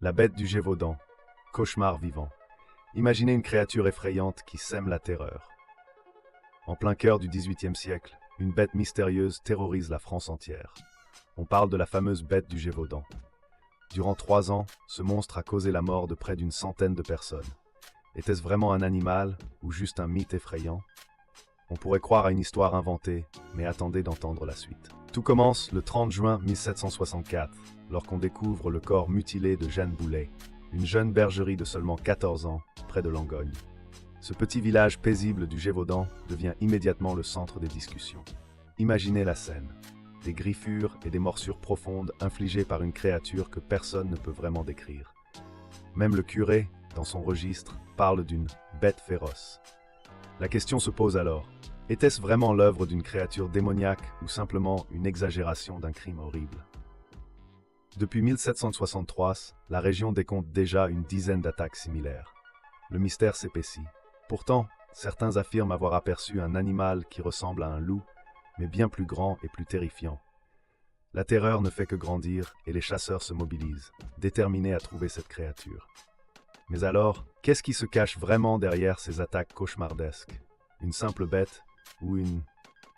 La bête du Gévaudan, cauchemar vivant. Imaginez une créature effrayante qui sème la terreur. En plein cœur du XVIIIe siècle, une bête mystérieuse terrorise la France entière. On parle de la fameuse bête du Gévaudan. Durant 3 ans, ce monstre a causé la mort de près d'une centaine de personnes. Était-ce vraiment un animal ou juste un mythe effrayant? On pourrait croire à une histoire inventée, mais attendez d'entendre la suite. Tout commence le 30 juin 1764, lorsqu'on découvre le corps mutilé de Jeanne Boulet, une jeune bergerie de seulement 14 ans, près de Langogne. Ce petit village paisible du Gévaudan devient immédiatement le centre des discussions. Imaginez la scène. Des griffures et des morsures profondes infligées par une créature que personne ne peut vraiment décrire. Même le curé, dans son registre, parle d'une « bête féroce ». La question se pose alors, était-ce vraiment l'œuvre d'une créature démoniaque ou simplement une exagération d'un crime horrible? Depuis 1763, la région décompte déjà une dizaine d'attaques similaires. Le mystère s'épaissit. Pourtant, certains affirment avoir aperçu un animal qui ressemble à un loup, mais bien plus grand et plus terrifiant. La terreur ne fait que grandir et les chasseurs se mobilisent, déterminés à trouver cette créature. Mais alors, qu'est-ce qui se cache vraiment derrière ces attaques cauchemardesques? Une simple bête ou une